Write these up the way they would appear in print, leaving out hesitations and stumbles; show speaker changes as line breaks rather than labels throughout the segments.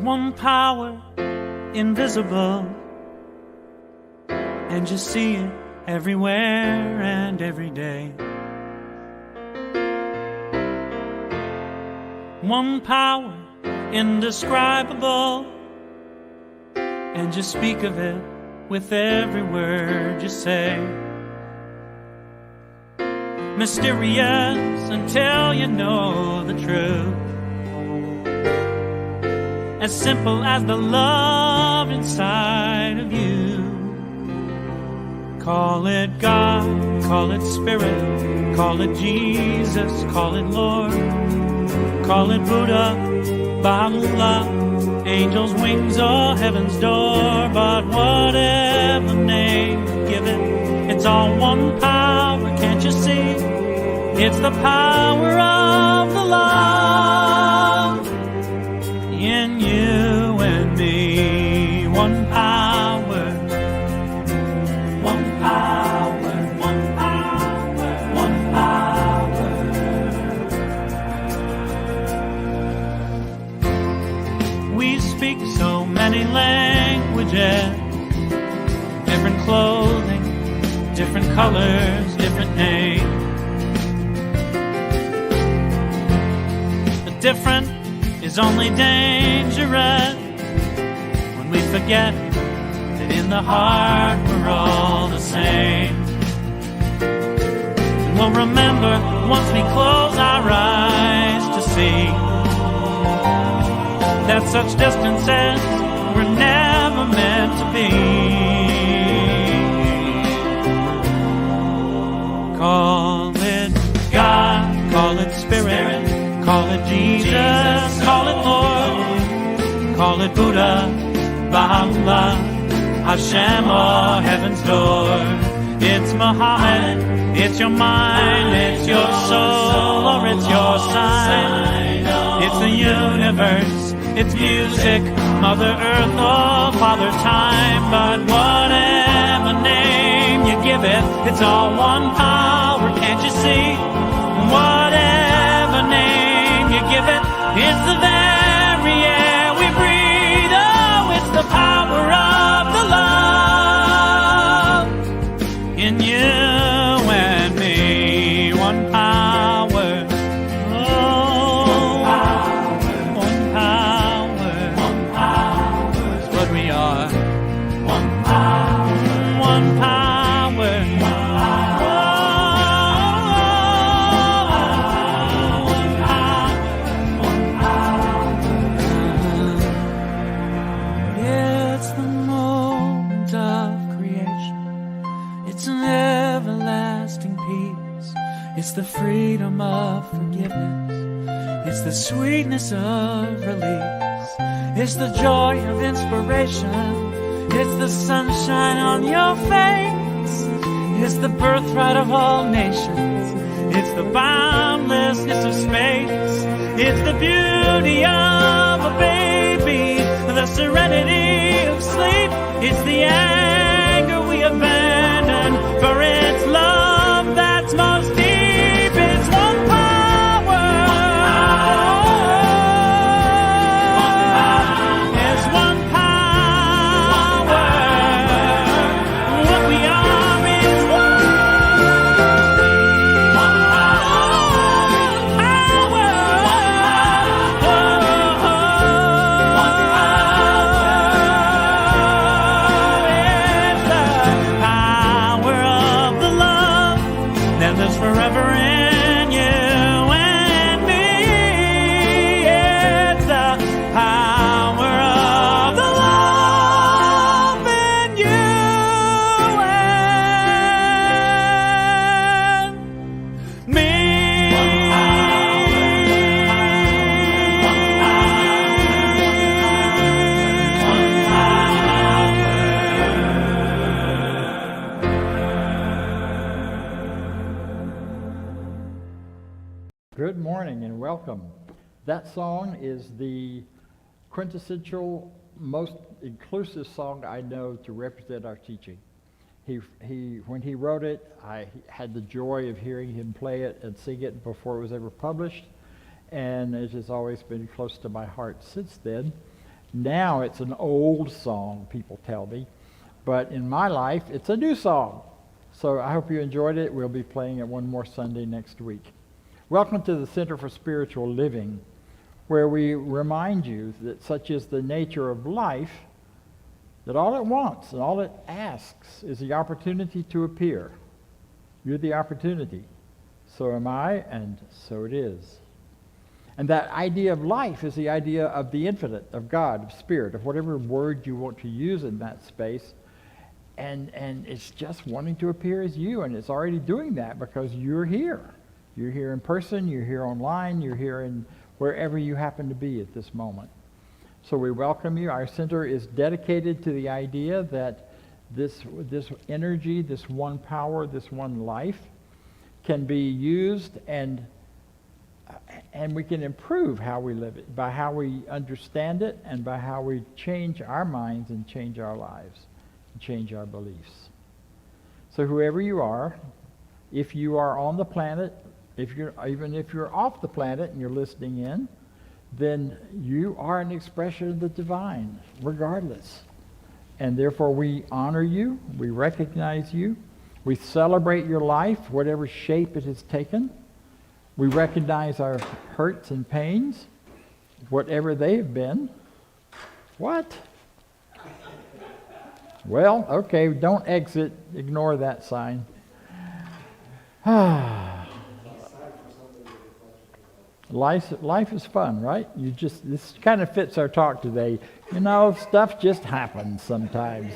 One power, invisible, and you see it everywhere and every day. One power, indescribable, and you speak of it with every word you say. Mysterious until you know the truth. As simple as the love inside of you. Call it God, call it Spirit, call it Jesus, call it Lord, call it Buddha, Baha'u'llah, angels' wings or heaven's door. But whatever name you give it, it's all one power, can't you see? It's the power of the love in you and me. One power, one power, one power, one power. We speak so many languages, different clothing, different colors, different names. The different is only dangerous when we forget that in the heart we're all the same. And we'll remember once we close our eyes to see that such distances were never meant to be. Call it God, call it Spirit, call it Jesus, call it Lord, call it Buddha, Baha'u'llah, H.O.M.E or heaven's door. It's Muhammad, it's your mind, it's your soul, or it's your sign. It's the universe, it's music, Mother Earth or Father Time. But whatever name you give it, it's all one power, can't you see? Whatever name you give it, it's the very air we breathe. Oh, it's the power of the love in you and me. One power, oh, one power, is what we are. One power, one power. It's the freedom of forgiveness. It's the sweetness of release. It's the joy of inspiration. It's the sunshine on your face. It's the birthright of all nations. It's the boundlessness of space. It's the beauty of a baby, the serenity of sleep. It's the anger we abandon for
Good morning and welcome. That song is the quintessential, most inclusive song I know to represent our teaching. When he wrote it, I had the joy of hearing him play it and sing it before it was ever published, and it has always been close to my heart since then. Now it's an old song, people tell me, but in my life, it's a new song. So I hope you enjoyed it. We'll be playing it one more Sunday next week. Welcome to the Center for Spiritual Living, where we remind you that such is the nature of life, that all it wants and all it asks is the opportunity to appear. You're the opportunity. So am I, and so it is. And that idea of life is the idea of the infinite, of God, of Spirit, of whatever word you want to use in that space. And it's just wanting to appear as you, and it's already doing that because you're here. You're here in person, you're here online, you're here in wherever you happen to be at this moment. So we welcome you. Our center is dedicated to the idea that this energy, this one power, this one life can be used and we can improve how we live it by how we understand it and by how we change our minds and change our lives and change our beliefs. So whoever you are, if you are on the planet, even if you're off the planet and you're listening in, then you are an expression of the divine, regardless. And therefore we honor you, we recognize you, we celebrate your life, whatever shape it has taken. We recognize our hurts and pains, whatever they have been. What? Well, okay, don't exit, ignore that sign. Life is fun, right? This kind of fits our talk today. You know, stuff just happens sometimes.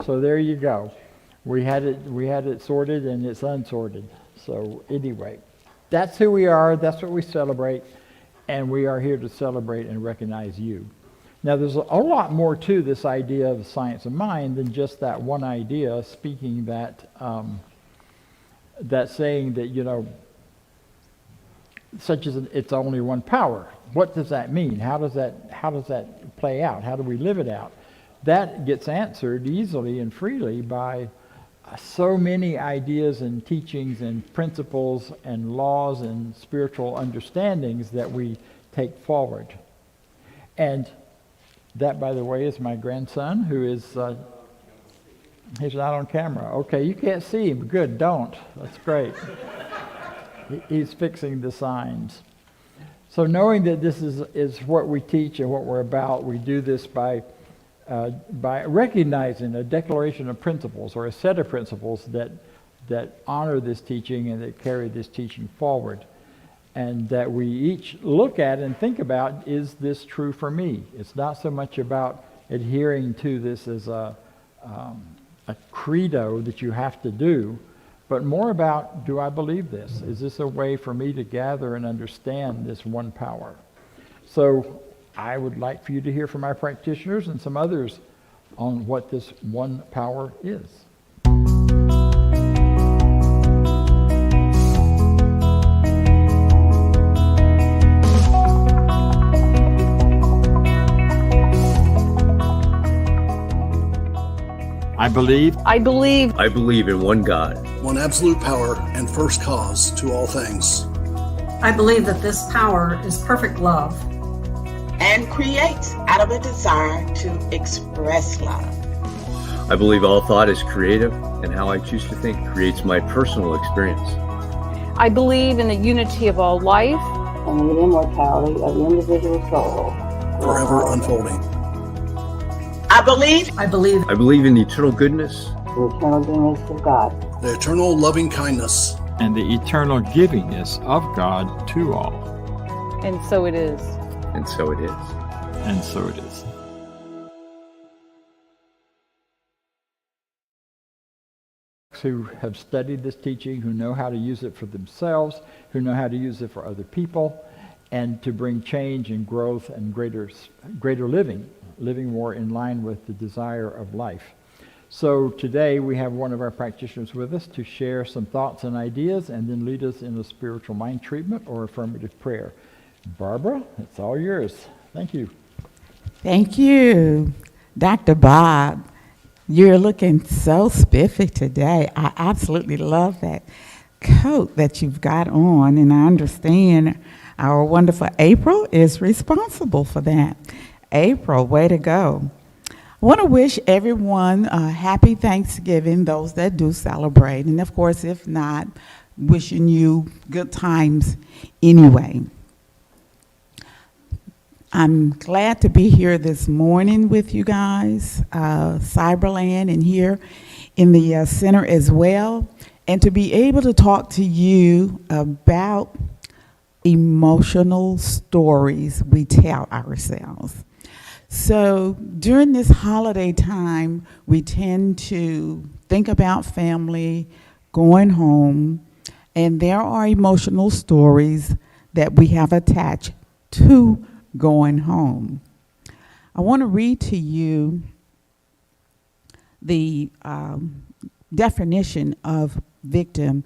So there you go. We had it sorted and it's unsorted. So anyway, that's who we are, that's what we celebrate, and we are here to celebrate and recognize you. Now there's a lot more to this idea of science of mind than just that one idea, speaking that saying that, you know, such as it's only one power. What does that mean? How does that play out? How do we live it out? That gets answered easily and freely by so many ideas and teachings and principles and laws and spiritual understandings that we take forward. And that, by the way, is my grandson, who is he's not on camera. Okay, you can't see him. Good, don't. That's great. He's fixing the signs. So knowing that this is what we teach and what we're about, we do this by recognizing a declaration of principles or a set of principles that honor this teaching and that carry this teaching forward. And that we each look at and think about, is this true for me? It's not so much about adhering to this as a credo that you have to do, but more about, do I believe this? Is this a way for me to gather and understand this one power? So I would like for you to hear from our practitioners and some others on what this one power is. I believe
in one God,
one absolute power and first cause to all things.
I believe that this power is perfect love
and creates out of a desire to express love.
I believe all thought is creative, and how I choose to think creates my personal experience.
I believe in the unity of all life
and the immortality of the individual soul,
forever unfolding.
I believe
in the eternal goodness,
the eternal goodness of God,
the eternal loving kindness,
and the eternal givingness of God to all.
And so it is.
And so it is.
And so it is. Who have studied this teaching, who know how to use it for themselves, who know how to use it for other people, and to bring change and growth and greater living more in line with the desire of life. So today we have one of our practitioners with us to share some thoughts and ideas and then lead us in a spiritual mind treatment or affirmative prayer. Barbara, it's all yours. Thank you.
Thank you, Dr. Bob. You're looking so spiffy today. I absolutely love that coat that you've got on, and I understand our wonderful April is responsible for that. April, way to go. I want to wish everyone a happy Thanksgiving, those that do celebrate, and of course, if not, wishing you good times anyway. I'm glad to be here this morning with you guys, Cyberland, and here in the center as well, and to be able to talk to you about emotional stories we tell ourselves. So during this holiday time, we tend to think about family, going home, and there are emotional stories that we have attached to going home. I want to read to you the definition of victim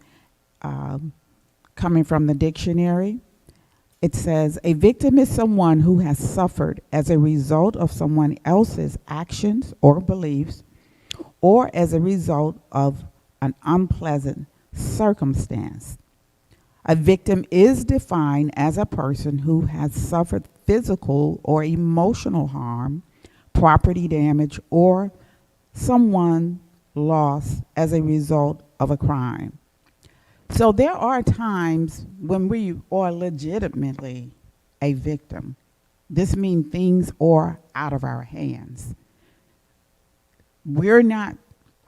coming from the dictionary. It says, a victim is someone who has suffered as a result of someone else's actions or beliefs, or as a result of an unpleasant circumstance. A victim is defined as a person who has suffered physical or emotional harm, property damage, or someone lost as a result of a crime. So there are times when we are legitimately a victim. This means things are out of our hands. We're not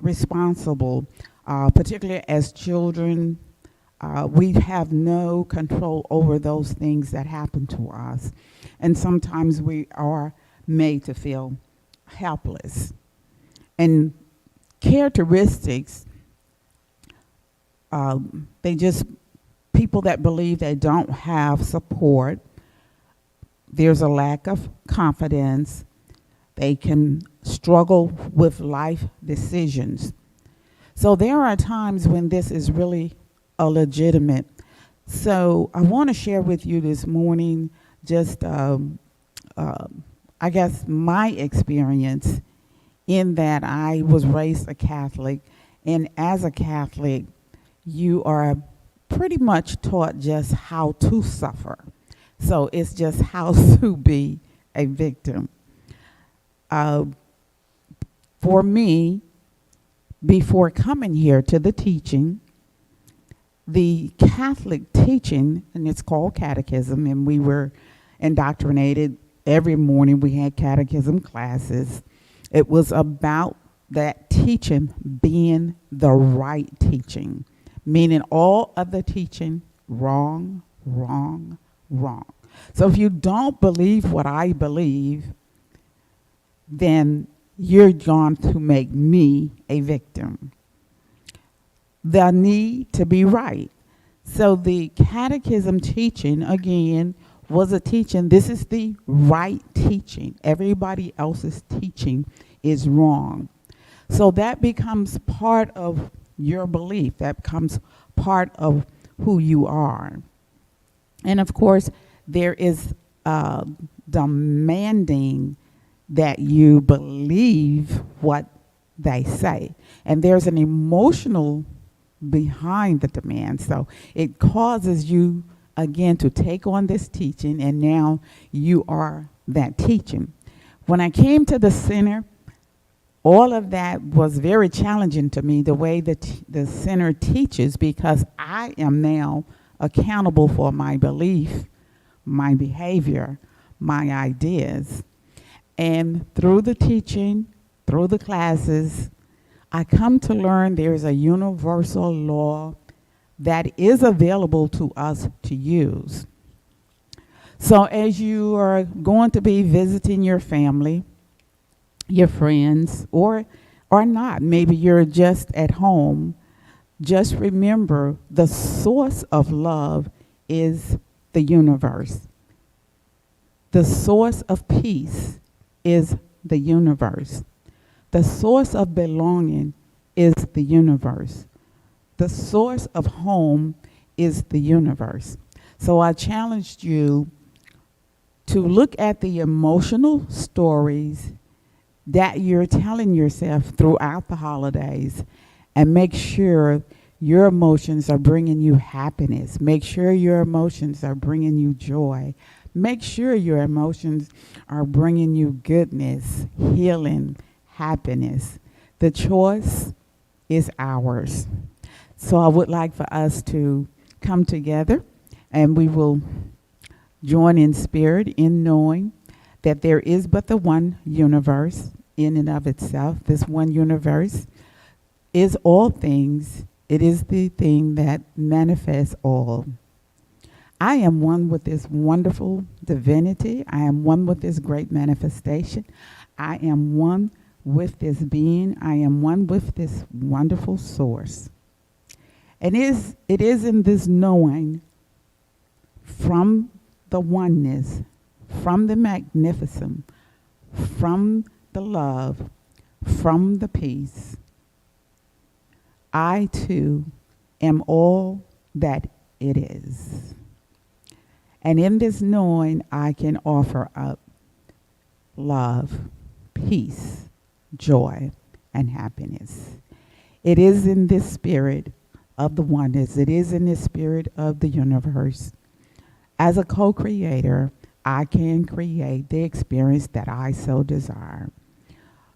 responsible, particularly as children. We have no control over those things that happen to us. And sometimes we are made to feel helpless. And characteristics, people that believe they don't have support, there's a lack of confidence, they can struggle with life decisions. So there are times when this is really a legitimate. So I want to share with you this morning just, I guess, my experience in that I was raised a Catholic, and as a Catholic, you are pretty much taught just how to suffer. So it's just how to be a victim. For me, before coming here to the teaching, the Catholic teaching, and it's called catechism, and we were indoctrinated every morning. We had catechism classes. It was about that teaching being the right teaching, meaning all other teaching wrong, wrong, wrong. So if you don't believe what I believe, then you're going to make me a victim. The need to be right. So the catechism teaching, again, was a teaching. This is the right teaching. Everybody else's teaching is wrong. So that becomes part of your belief. That becomes part of who you are. And of course, there is demanding that you believe what they say. And there's an emotional behind the demand. So it causes you, again, to take on this teaching, and now you are that teaching. When I came to the center, all of that was very challenging to me, the way that the center teaches, because I am now accountable for my belief, my behavior, my ideas. And through the teaching, through the classes, I come to learn there's a universal law that is available to us to use. So as you are going to be visiting your family, your friends, or not, maybe you're just at home, just remember the source of love is the universe. The source of peace is the universe. The source of belonging is the universe. The source of home is the universe. So I challenged you to look at the emotional stories that you're telling yourself throughout the holidays and make sure your emotions are bringing you happiness. Make sure your emotions are bringing you joy. Make sure your emotions are bringing you goodness, healing, happiness. The choice is ours. So I would like for us to come together, and we will join in spirit in knowing that there is but the one universe in and of itself. This one universe is all things. It is the thing that manifests all. I am one with this wonderful divinity. I am one with this great manifestation. I am one with this being. I am one with this wonderful source. And it is in this knowing from the oneness, from the magnificent, from the love, from the peace, I too am all that it is. And in this knowing, I can offer up love, peace, joy, and happiness. It is in this spirit of the oneness. It is in this spirit of the universe. As a co-creator, I can create the experience that I so desire.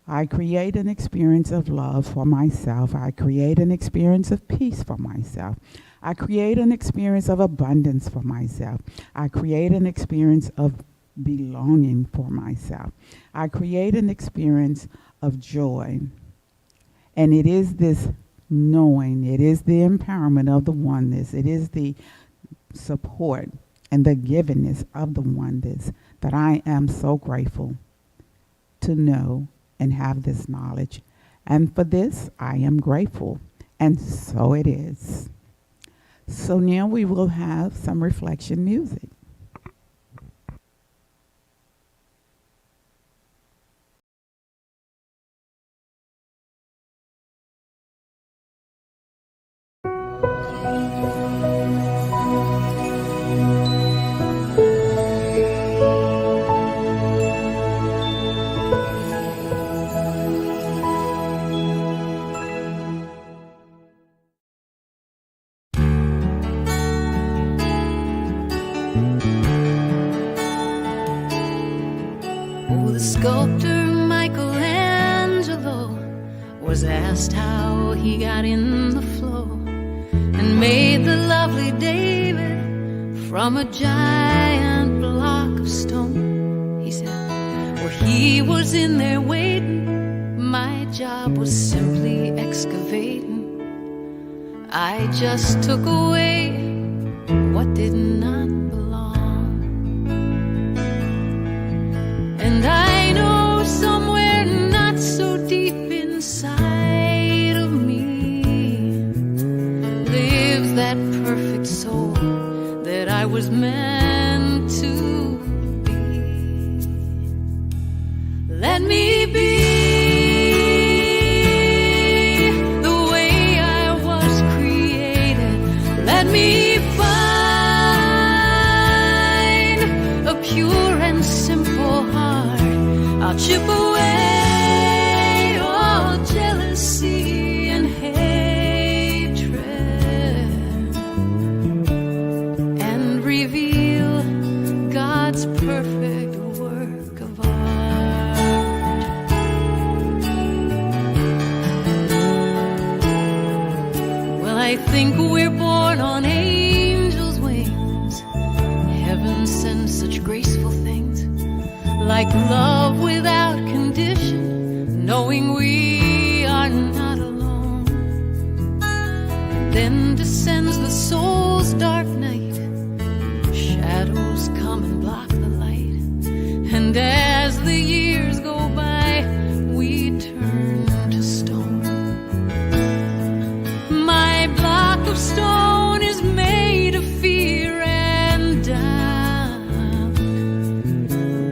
I create an experience of love for myself. I create an experience of peace for myself. I create an experience of abundance for myself. I create an experience of belonging for myself. I create an experience of joy. And it is this knowing, it is the empowerment of the oneness, it is the support and the givingness of the oneness that I am so grateful to know and have this knowledge. And for this, I am grateful. And so it is. So now we will have some reflection music.
The sculptor Michelangelo was asked how he got in the flow and made the lovely David from a giant block of stone. He said, well, he was in there waiting. My job was simply excavating. I just took away what did not belong. And I know somewhere not so deep inside of me lives that perfect soul that I was meant to be. Let me be the way I was created. Let me find a pure and simple heart. I'll chip away all jealousy and hatred and reveal God's perfect work of art. Well, I think we're born on angels' wings. Heaven sends such graceful things, like love without condition, knowing we are not alone. And then descends the soul's dark night, shadows come and block the light, and as the years go by, we turn to stone. My block of stone is made of fear and doubt,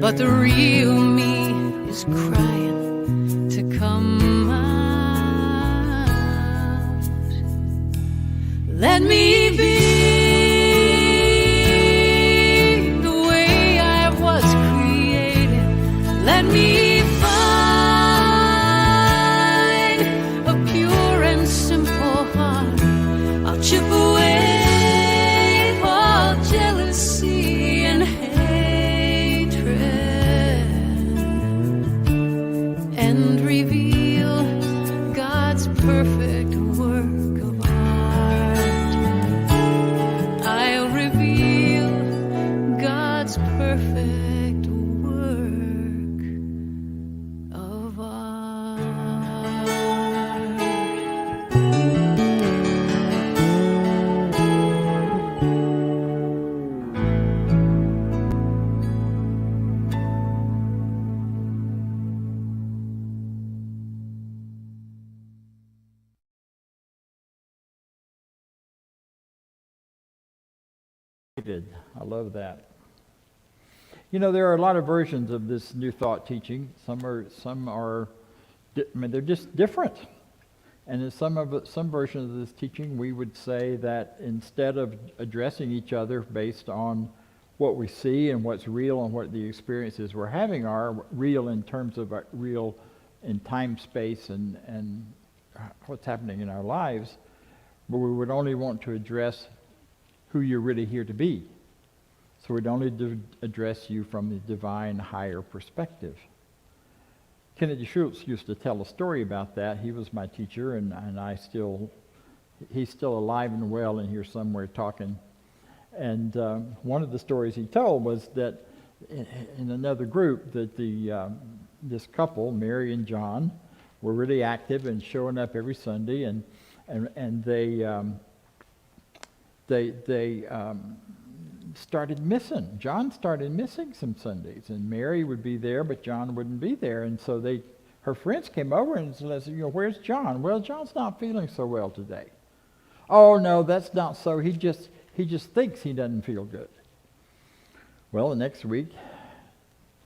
but the real me is crying to come Let me be the way I was created. Let me find a pure and simple heart. I'll chip away all jealousy and hatred and reveal God's perfect work of art. I'll reveal God's perfect work of art.
I love that. You know, there are a lot of versions of this New Thought teaching. Some are, they're just different. And in some versions of this teaching, we would say that instead of addressing each other based on what we see and what's real and what the experiences we're having are real in terms of real in time, space, and what's happening in our lives, but we would only want to address who you're really here to be. So we'd only address you from the divine higher perspective. Kennedy Schultz used to tell a story about that. He was my teacher, and he's still alive and well in here somewhere talking. And one of the stories he told was that in another group that this couple, Mary and John, were really active and showing up every Sunday, and they started missing. John started missing some Sundays, and Mary would be there, but John wouldn't be there. And so her friends came over and said, "Where's John?" "Well, John's not feeling so well today." "Oh no, that's not so. He just thinks he doesn't feel good." Well, the next week,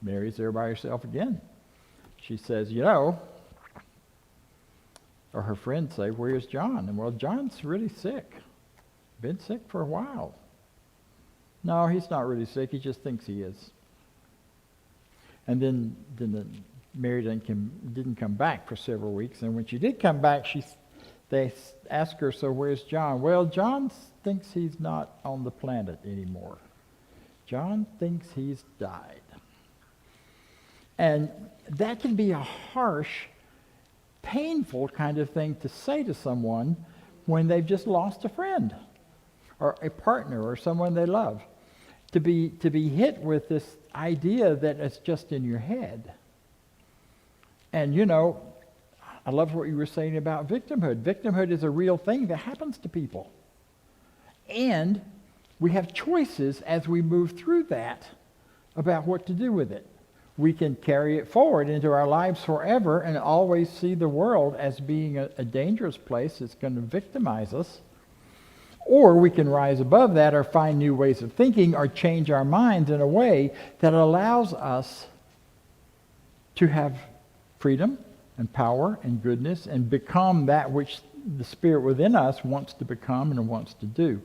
Mary's there by herself again. She says, or her friends say, "Where's John?" And well, John's really sick. Been sick for a while. "No, he's not really sick. He just thinks he is." And then Mary didn't come back for several weeks. And when she did come back, they asked her, "So where's John?" "Well, John thinks he's not on the planet anymore. John thinks he's died." And that can be a harsh, painful kind of thing to say to someone when they've just lost a friend or a partner or someone they love. To be hit with this idea that it's just in your head. And I love what you were saying about victimhood. Victimhood is a real thing that happens to people. And we have choices as we move through that about what to do with it. We can carry it forward into our lives forever and always see the world as being a dangerous place that's going to victimize us. Or we can rise above that or find new ways of thinking or change our minds in a way that allows us to have freedom and power and goodness and become that which the Spirit within us wants to become and wants to do,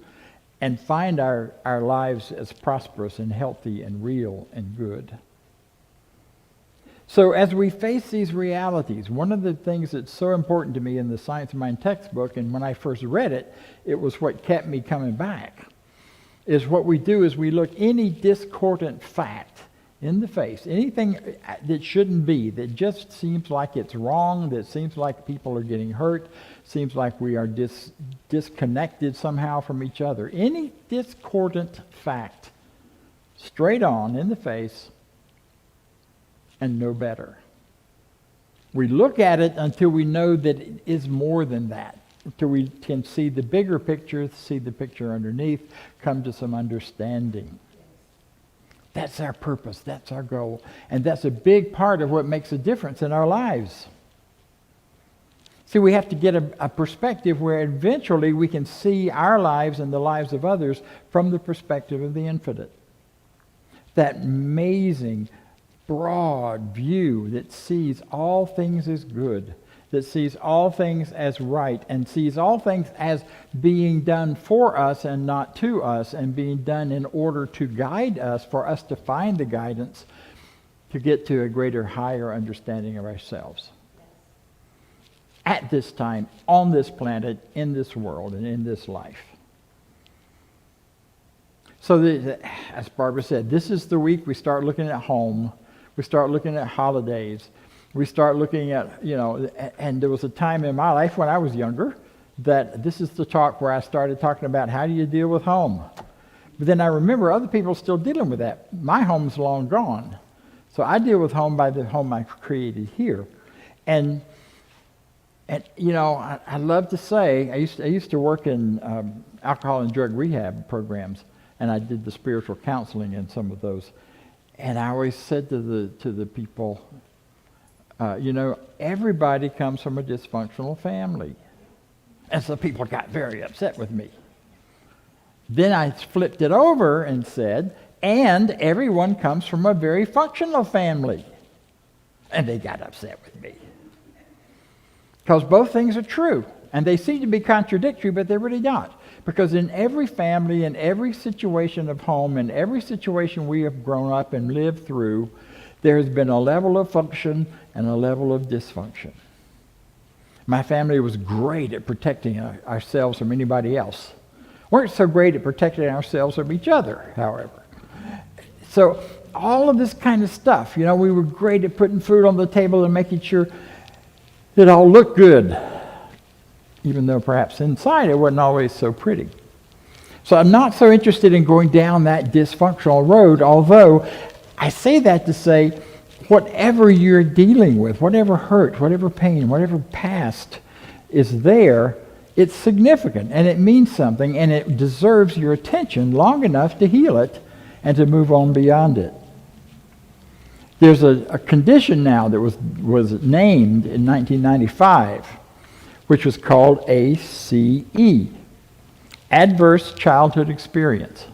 and find our lives as prosperous and healthy and real and good. So as we face these realities, one of the things that's so important to me in the Science of Mind textbook, and when I first read it, it was what kept me coming back, is what we do is we look any discordant fact in the face, anything that shouldn't be, that just seems like it's wrong, that seems like people are getting hurt, seems like we are disconnected somehow from each other. Any discordant fact, straight on in the face, and no better. We look at it until we know that it is more than that, until we can see the bigger picture, see the picture underneath, come to some understanding. That's our purpose, that's our goal, and that's a big part of what makes a difference in our lives. See, we have to get a perspective where eventually we can see our lives and the lives of others from the perspective of the infinite. That amazing broad view that sees all things as good, that sees all things as right and sees all things as being done for us and not to us, and being done in order to guide us, for us to find the guidance to get to a greater, higher understanding of ourselves. At this time, on this planet, in this world, and in this life. So, as Barbara said, this is the week we start looking at home. We start looking at holidays. We start looking at, and there was a time in my life when I was younger that this is the talk where I started talking about how do you deal with home. But then I remember other people still dealing with that. My home's long gone. So I deal with home by the home I've created here. And I love to say, I used to work in alcohol and drug rehab programs, and I did the spiritual counseling in some of those. And I always said to the people, everybody comes from a dysfunctional family. And so people got very upset with me. Then I flipped it over and said, and everyone comes from a very functional family. And they got upset with me. Because both things are true. And they seem to be contradictory, but they're really not. Because in every family, in every situation of home, in every situation we have grown up and lived through, there has been a level of function and a level of dysfunction. My family was great at protecting ourselves from anybody else. Weren't so great at protecting ourselves from each other, however. So all of this kind of stuff, we were great at putting food on the table and making sure it all looked good, even though perhaps inside it wasn't always so pretty. So I'm not so interested in going down that dysfunctional road, although I say that to say, whatever you're dealing with, whatever hurt, whatever pain, whatever past is there, it's significant and it means something and it deserves your attention long enough to heal it and to move on beyond it. There's a condition now that was named in 1995, which was called ACE, Adverse Childhood Experience.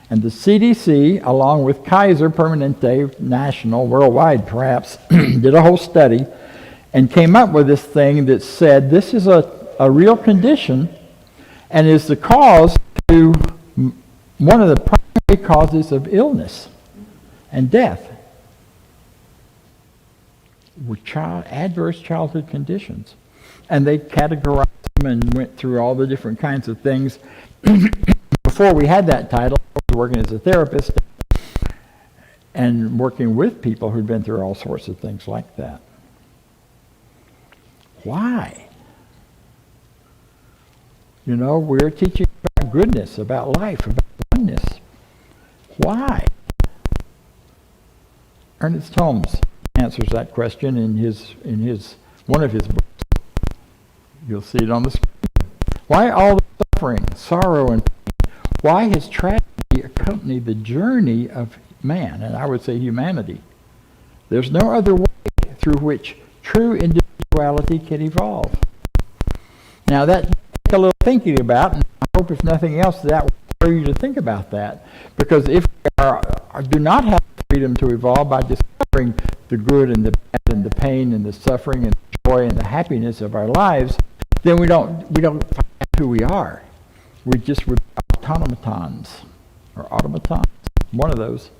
And the CDC, along with Kaiser Permanente, national, worldwide perhaps, did a whole study and came up with this thing that said this is a real condition and is the cause to one of the primary causes of illness and death. Were adverse childhood conditions. And they categorized them and went through all the different kinds of things. Before we had that title, I was working as a therapist and working with people who'd been through all sorts of things like that. Why? We're teaching about goodness, about life, about oneness. Why? Ernest Holmes answers that question in one of his books. You'll see it on the screen. Why all the suffering, sorrow, and pain? Why has tragedy accompanied the journey of man, and I would say humanity? There's no other way through which true individuality can evolve. Now that takes a little thinking about, and I hope if nothing else that will spur you to think about that, because if we do not have the freedom to evolve by discovering the good and the bad and the pain and the suffering and the joy and the happiness of our lives, then we don't find out who we are. We're automatons, or automatons, one of those.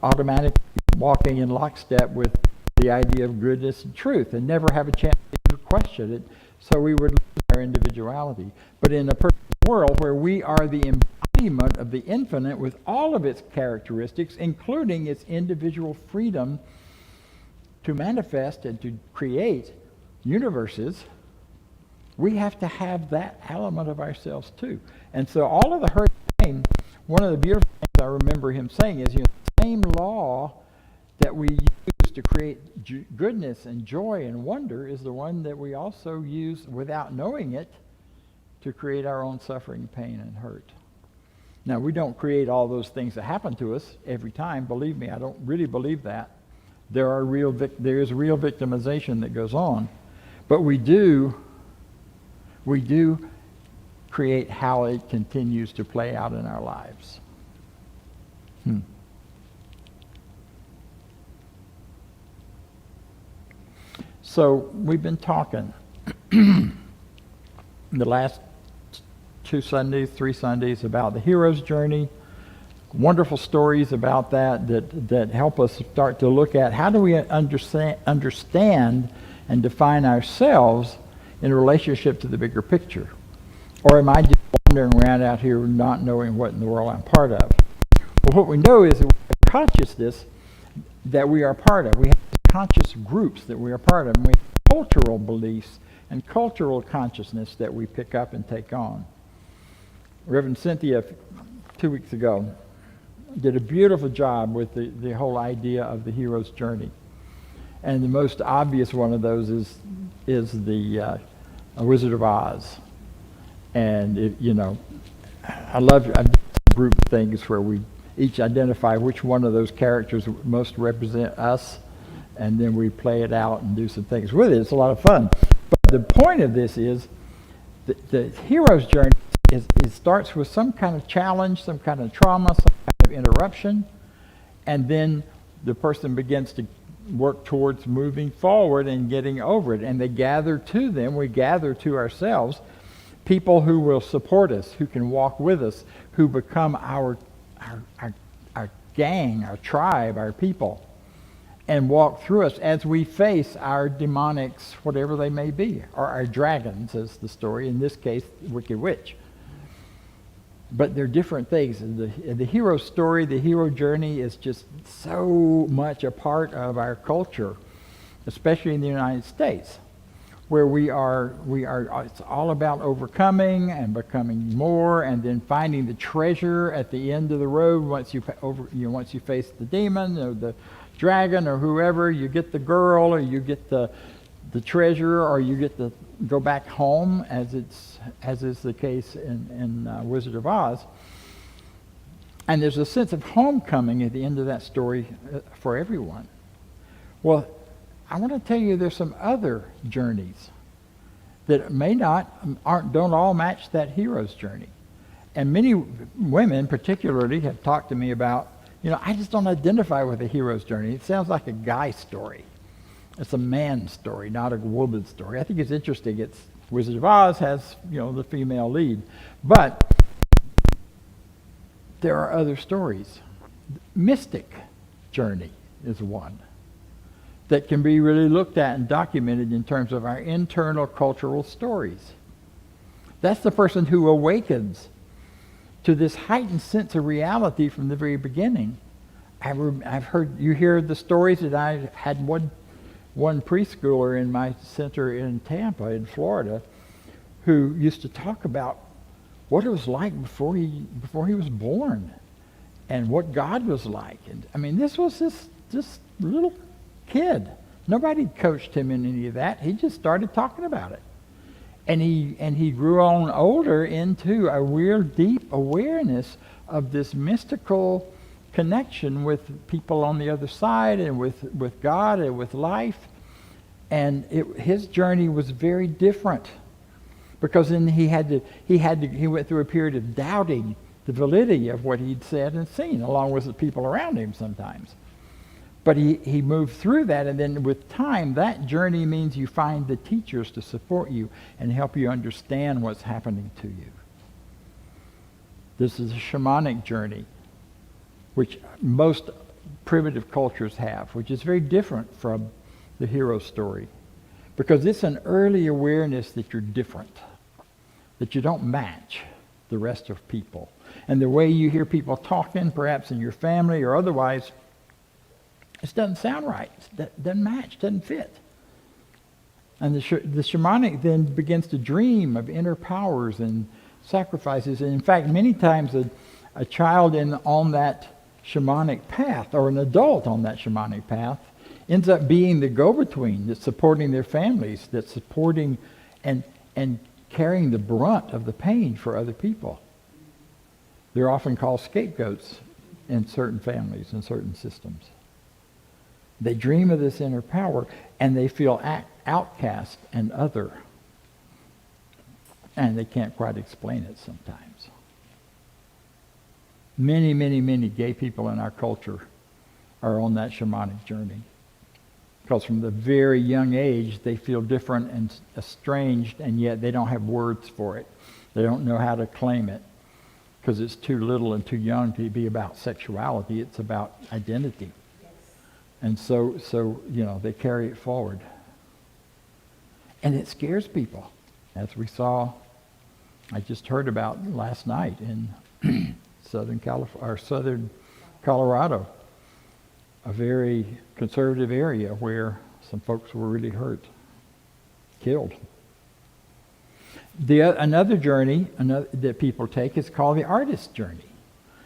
Automatically walking in lockstep with the idea of goodness and truth and never have a chance to question it, so we would lose our individuality. But in a perfect world where we are the embodiment of the infinite with all of its characteristics, including its individual freedom to manifest and to create universes, we have to have that element of ourselves too. And so all of the hurt and pain, one of the beautiful things I remember him saying is, the same law that we use to create goodness and joy and wonder is the one that we also use without knowing it to create our own suffering, pain, and hurt. Now, we don't create all those things that happen to us every time. Believe me, I don't really believe that. There is real victimization that goes on. But we do create how it continues to play out in our lives. So we've been talking the last 2 Sundays, 3 Sundays about the hero's journey. Wonderful stories about that help us start to look at how do we understand and define ourselves in relationship to the bigger picture. Or am I just wandering around out here not knowing what in the world I'm part of? Well, what we know is that we have consciousness that we are part of. We have conscious groups that we are part of. And we have cultural beliefs and cultural consciousness that we pick up and take on. Reverend Cynthia, 2 weeks ago, did a beautiful job with the whole idea of the hero's journey. And the most obvious one of those is the Wizard of Oz. And, I've done group things where we each identify which one of those characters most represent us, and then we play it out and do some things with it. It's a lot of fun. But the point of this is the hero's journey it starts with some kind of challenge, some kind of trauma, some kind of interruption, and then the person begins to work towards moving forward and getting over it. And we gather to ourselves people who will support us, who can walk with us, who become our gang, our tribe, our people, and walk through us as we face our demonics, whatever they may be, or our dragons, as the story, in this case, Wicked Witch. But they're different things. The hero story, the hero journey is just so much a part of our culture, especially in the United States, where it's all about overcoming and becoming more, and then finding the treasure at the end of the road. Once you face the demon or the dragon or whoever, you get the girl, or you get the treasure, or you get to go back home, as is the case in Wizard of Oz. And there's a sense of homecoming at the end of that story for everyone. Well, I want to tell you there's some other journeys that don't all match that hero's journey. And many women particularly have talked to me about, I just don't identify with the hero's journey. It sounds like a guy story. It's a man story, not a woman story. I think it's interesting. Wizard of Oz has, the female lead. But there are other stories. Mystic journey is one that can be really looked at and documented in terms of our internal cultural stories. That's the person who awakens to this heightened sense of reality from the very beginning. I've heard you hear the stories that I had one preschooler in my center in Tampa, in Florida, who used to talk about what it was like before he was born, and what God was like. And this was this little kid. Nobody coached him in any of that. He just started talking about it, and he grew on older into a real deep awareness of this mystical connection with people on the other side, and with God and with life. And his journey was very different, because then he went through a period of doubting the validity of what he'd said and seen, along with the people around him sometimes. But he moved through that, and then with time, that journey means you find the teachers to support you and help you understand what's happening to you. This is a shamanic journey, which most primitive cultures have, which is very different from the hero story, because it's an early awareness that you're different, that you don't match the rest of people. And the way you hear people talking, perhaps in your family or otherwise, it doesn't sound right. It doesn't match, doesn't fit. And the shamanic then begins to dream of inner powers and sacrifices. And in fact, many times a child on that shamanic path, or an adult on that shamanic path, ends up being the go-between that's supporting their families, that's supporting and carrying the brunt of the pain for other people. They're often called scapegoats in certain families and certain systems. They dream of this inner power, and they feel outcast and other. And they can't quite explain it sometimes. Many, many, many gay people in our culture are on that shamanic journey. Because from the very young age, they feel different and estranged, and yet they don't have words for it. They don't know how to claim it because it's too little and too young to be about sexuality. It's about identity. Yes. And so they carry it forward. And it scares people, as we saw, I just heard about last night in southern Colorado, a very conservative area where some folks were really hurt, killed. Another journey that people take is called the artist journey.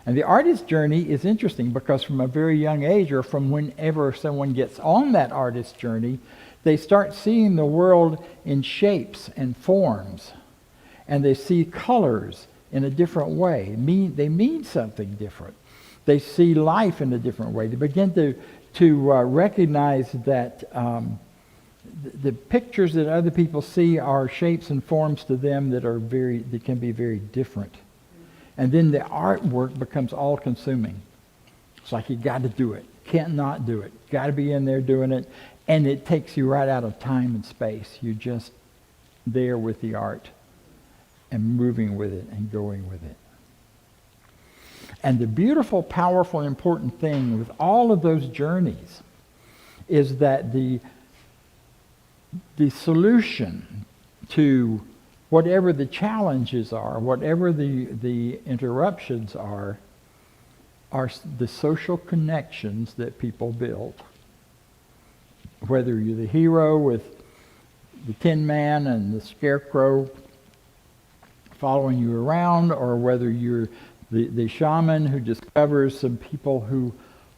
And the artist journey is interesting because from a very young age, or from whenever someone gets on that artist journey, they start seeing the world in shapes and forms. And they see colors in a different way. They mean something different. They see life in a different way. They begin to recognize that the pictures that other people see are shapes and forms to them that can be very different. And then the artwork becomes all-consuming. It's like you got to do it. Can't not do it. Got to be in there doing it. And it takes you right out of time and space. You're just there with the art and moving with it and going with it. And the beautiful, powerful, important thing with all of those journeys is that the solution to whatever the challenges are, whatever the interruptions are the social connections that people build. Whether you're the hero with the Tin Man and the Scarecrow following you around, or whether you're the shaman who discovers some people who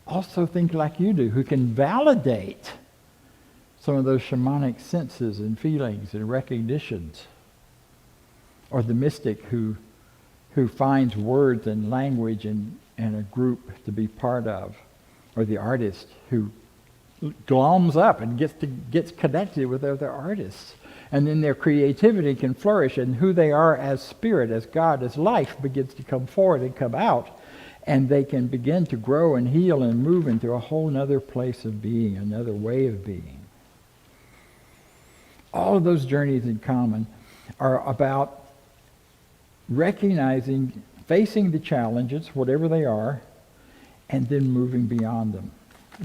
also think like you do, who can validate some of those shamanic senses and feelings and recognitions, or the mystic who finds words and language and a group to be part of, or the artist who gloms up and gets connected with other artists. And then their creativity can flourish, and who they are as spirit, as God, as life begins to come forward and come out. And they can begin to grow and heal and move into a whole other place of being, another way of being. All of those journeys in common are about recognizing, facing the challenges, whatever they are, and then moving beyond them.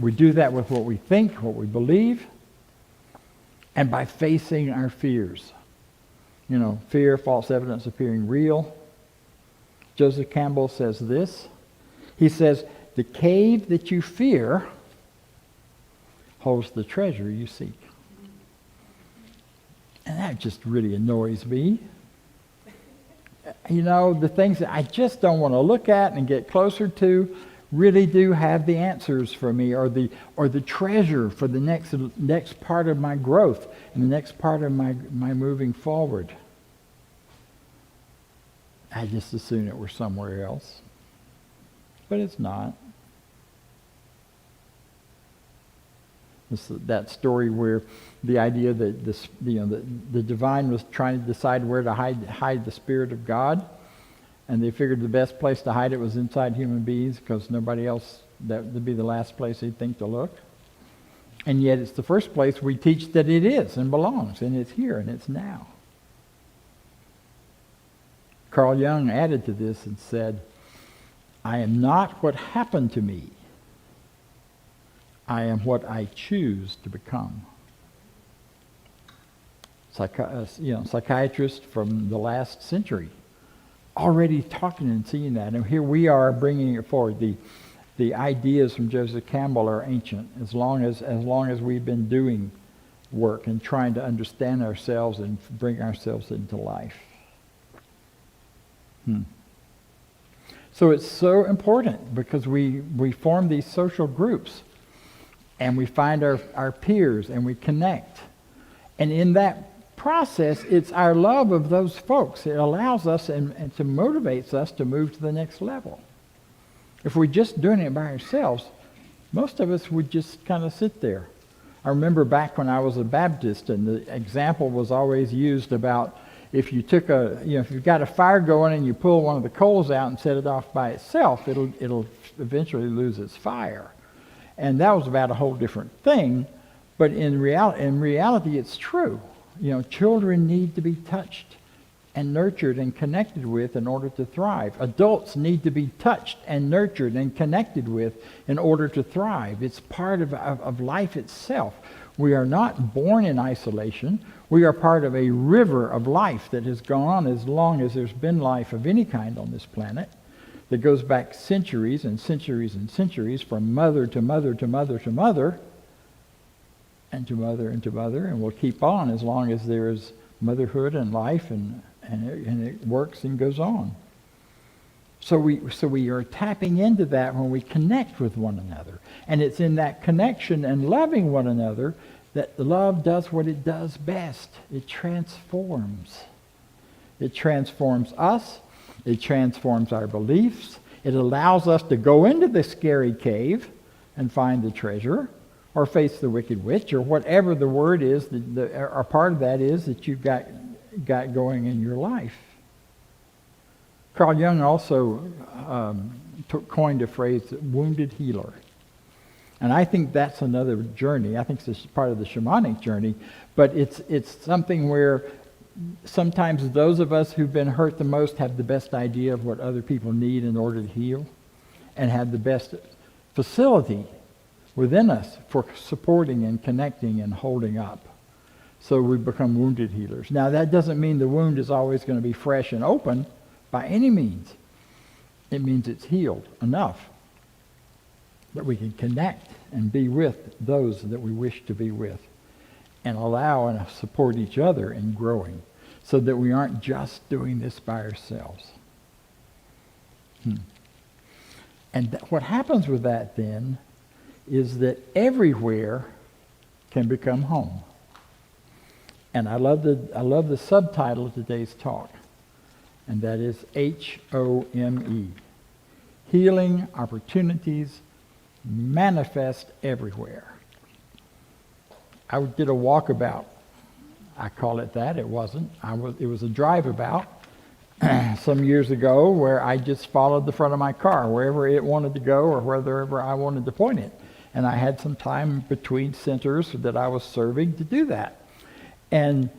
We do that with what we think, what we believe, and by facing our fears. Fear, false evidence appearing real. Joseph Campbell says this. He says, the cave that you fear holds the treasure you seek. And that just really annoys me. The things that I just don't want to look at and get closer to really do have the answers for me, or the treasure for the next part of my growth and the next part of my moving forward. I just assume it were somewhere else, but it's not. That story where the idea that the divine was trying to decide where to hide the Spirit of God, and they figured the best place to hide it was inside human beings because nobody else, that would be the last place they'd think to look. And yet it's the first place we teach that it is and belongs, and it's here and it's now. Carl Jung added to this and said, I am not what happened to me. I am what I choose to become. Psychiatrist from the last century, already talking and seeing that. And here we are bringing it forward. The ideas from Joseph Campbell are ancient, as long as we've been doing work and trying to understand ourselves and bring ourselves into life. So it's so important because we form these social groups and we find our peers and we connect. And in that process, it's our love of those folks. It allows us and to motivates us to move to the next level. If we're just doing it by ourselves, most of us would just kind of sit there. I remember back when I was a Baptist, and the example was always used about if you took if you've got a fire going and you pull one of the coals out and set it off by itself, it'll eventually lose its fire. And that was about a whole different thing. But in reality, it's true. You know, children need to be touched and nurtured and connected with in order to thrive. Adults need to be touched and nurtured and connected with in order to thrive. It's part of life itself. We are not born in isolation. We are part of a river of life that has gone on as long as there's been life of any kind on this planet, that goes back centuries and centuries and centuries, from mother to mother to mother to mother, and to mother and to mother, and will keep on as long as there is motherhood and life, and it works and goes on. So we are tapping into that when we connect with one another. And it's in that connection and loving one another that love does what it does best. It transforms. It transforms us. It transforms our beliefs. It allows us to go into the scary cave and find the treasure, or face the wicked witch, or whatever the word is, or part of that is that you've got going in your life. Carl Jung also coined a phrase, wounded healer. And I think that's another journey. I think it's part of the shamanic journey, but it's something where sometimes those of us who've been hurt the most have the best idea of what other people need in order to heal, and have the best facility within us for supporting and connecting and holding up. So we become wounded healers. Now, that doesn't mean the wound is always going to be fresh and open by any means. It means it's healed enough that we can connect and be with those that we wish to be with, and allow and support each other in growing, so that we aren't just doing this by ourselves. And what happens with that then is that everywhere can become home. And I love the subtitle of today's talk, and that is H.O.M.E. Healing opportunities manifest everywhere. I did a walkabout. I call it that. It wasn't. It was a drive-about some years ago, where I just followed the front of my car wherever it wanted to go, or wherever I wanted to point it. And I had some time between centers that I was serving to do that. And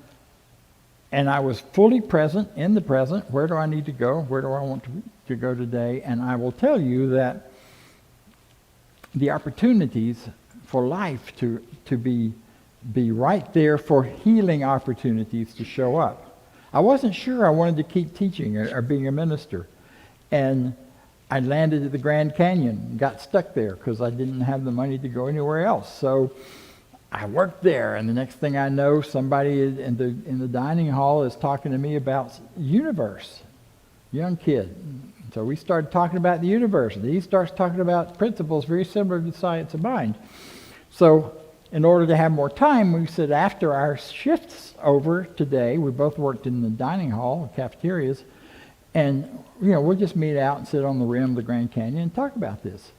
I was fully present in the present. Where do I need to go? Where do I want to go today? And I will tell you that the opportunities for life to be right there, for healing opportunities to show up. I wasn't sure I wanted to keep teaching or being a minister. And I landed at the Grand Canyon and got stuck there because I didn't have the money to go anywhere else. So I worked there, and the next thing I know, somebody in the dining hall is talking to me about universe, young kid. So we started talking about the universe, and he starts talking about principles very similar to the science of mind. So in order to have more time, we said after our shifts over today, we both worked in the dining hall, cafeterias, and we'll just meet out and sit on the rim of the Grand Canyon and talk about this.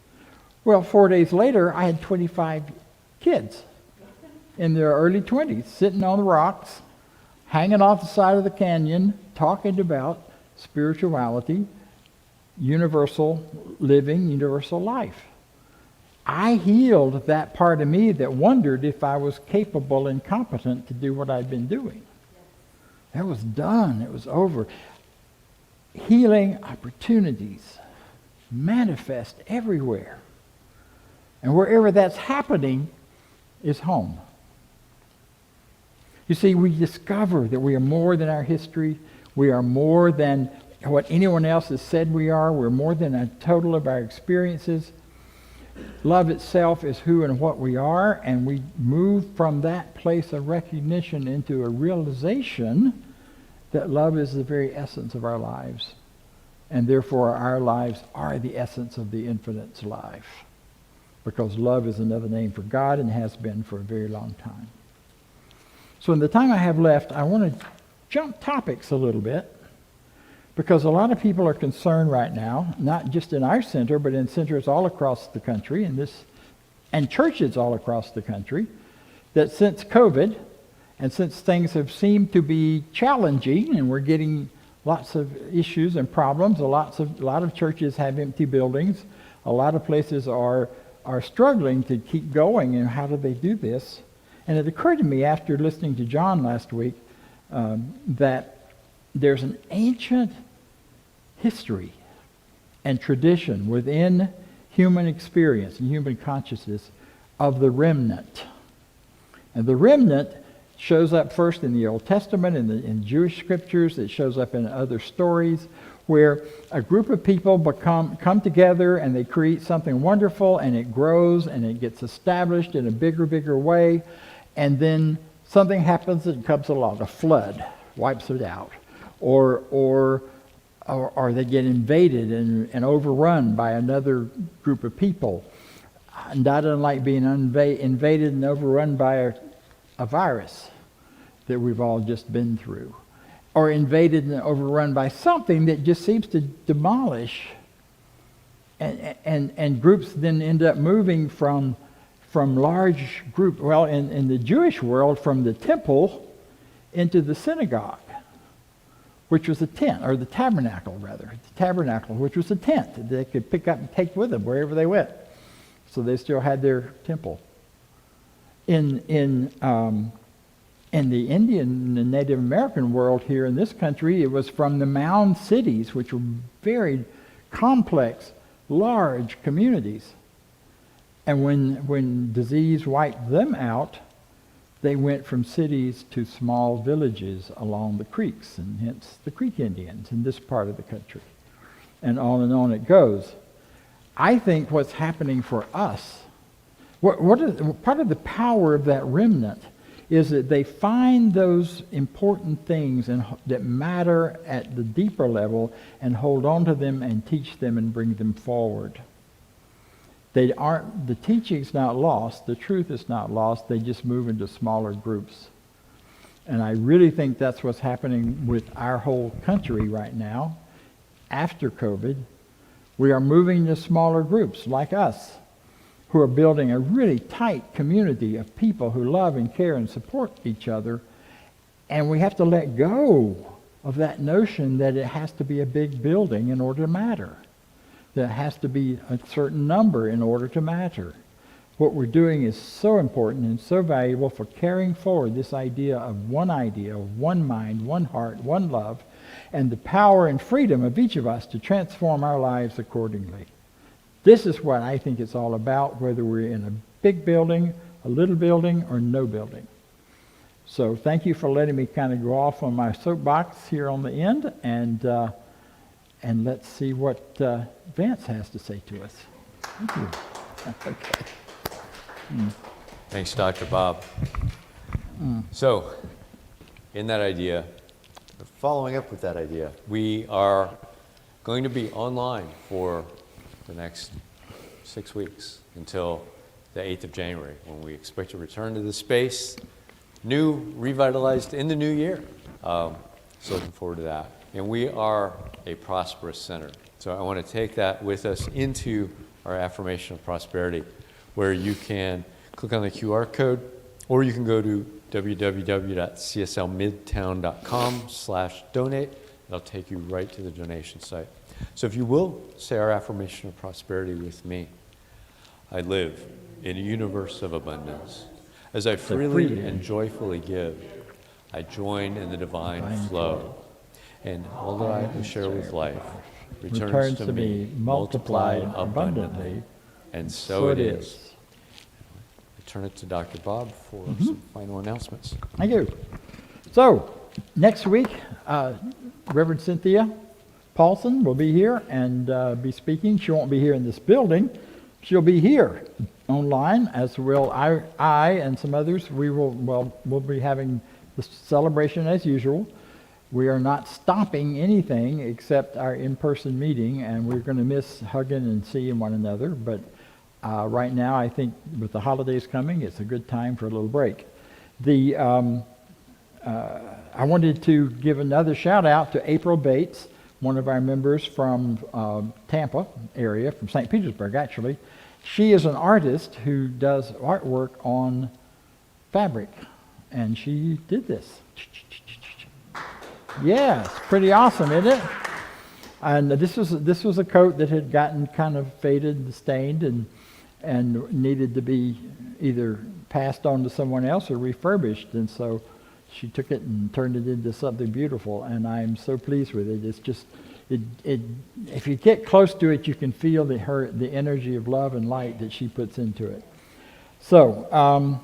Well, 4 days later, I had 25 kids in their early 20s sitting on the rocks, hanging off the side of the canyon, talking about spirituality, universal living, universal life. I healed that part of me that wondered if I was capable and competent to do what I'd been doing. That was done. It was over. Healing opportunities manifest everywhere. And wherever that's happening is home. You see, we discover that we are more than our history. We are more than what anyone else has said we are. We're more than a total of our experiences. Love itself is who and what we are, and we move from that place of recognition into a realization that love is the very essence of our lives, and therefore our lives are the essence of the infinite's life, because love is another name for God and has been for a very long time. So in the time I have left, I want to jump topics a little bit, because a lot of people are concerned right now, not just in our center, but in centers all across the country, and churches all across the country, that since COVID, and since things have seemed to be challenging, and we're getting lots of issues and problems, a lot of churches have empty buildings, a lot of places are struggling to keep going, and how do they do this? And it occurred to me after listening to John last week that there's an ancient history and tradition within human experience and human consciousness of the remnant. And the remnant shows up first in the Old Testament, in Jewish scriptures. It shows up in other stories where a group of people come together and they create something wonderful, and it grows and it gets established in a bigger way, and then something happens that comes along, a flood wipes it out, or they get invaded and overrun by another group of people. Not unlike being invaded and overrun by a virus that we've all just been through, or invaded and overrun by something that just seems to demolish, and groups then end up moving from large group, well, in the Jewish world, from the temple into the synagogue, which was a tent, or the tabernacle, which was a tent that they could pick up and take with them wherever they went. So they still had their temple. In the Indian and Native American world here in this country, it was from the mound cities, which were very complex, large communities. And when disease wiped them out, they went from cities to small villages along the creeks, and hence the Creek Indians in this part of the country. And on it goes. I think what's happening for us, part of the power of that remnant is that they find those important things that matter at the deeper level and hold on to them and teach them and bring them forward. The teaching's not lost, the truth is not lost, they just move into smaller groups. And I really think that's what's happening with our whole country right now. After COVID, we are moving to smaller groups like us, who are building a really tight community of people who love and care and support each other. And we have to let go of that notion that it has to be a big building in order to matter, that it has to be a certain number in order to matter. What we're doing is so important and so valuable for carrying forward this idea, one mind, one heart, one love, and the power and freedom of each of us to transform our lives accordingly. This is what I think it's all about, whether we're in a big building, a little building, or no building. So thank you for letting me kind of go off on my soapbox here on the end, and let's see what Vance has to say to us. Thank you. Okay.
Thanks, Dr. Bob. So, in that idea, following up with that idea, we are going to be online for the next 6 weeks until the 8th of January, when we expect to return to the space, new, revitalized in the new year. So looking forward to that. And we are a prosperous center. So I want to take that with us into our affirmation of prosperity, where you can click on the QR code, or you can go to www.cslmidtown.com/donate. That'll take you right to the donation site. So if you will say our affirmation of prosperity with me. I live in a universe of abundance. As I freely and joyfully give, I join in the divine flow. And all that I share with life returns to me multiplied abundantly. And so it is. I turn it to Dr. Bob for some final announcements.
Thank you. So, next week, Reverend Cynthia Paulson will be here and be speaking. She won't be here in this building. She'll be here online, as will I and some others. We'll be having the celebration as usual. We are not stopping anything except our in-person meeting, and we're going to miss hugging and seeing one another. But right now, I think with the holidays coming, it's a good time for a little break. I wanted to give another shout out to April Bates, one of our members from Tampa area, from St. Petersburg actually. She is an artist who does artwork on fabric, and she did this. Yeah, it's pretty awesome, isn't it? And this was a coat that had gotten kind of faded and stained, and and needed to be either passed on to someone else or refurbished. And so she took it and turned it into something beautiful, and I'm so pleased with it. It's just, if you get close to it, you can feel the energy of love and light that she puts into it. So,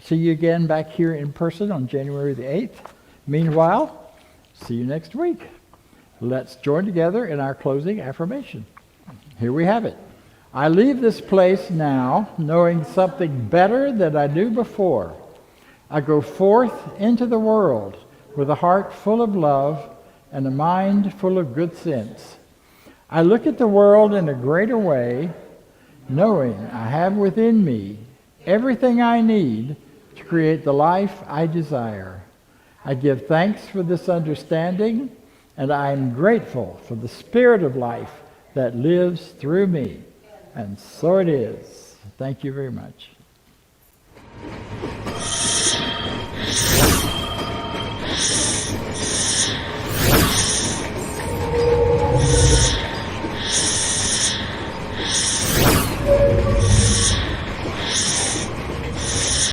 see you again back here in person on January the 8th. Meanwhile, see you next week. Let's join together in our closing affirmation. Here we have it. I leave this place now knowing something better than I knew before. I go forth into the world with a heart full of love and a mind full of good sense. I look at the world in a greater way, knowing I have within me everything I need to create the life I desire. I give thanks for this understanding, and I am grateful for the spirit of life that lives through me. And so it is. Thank you very much.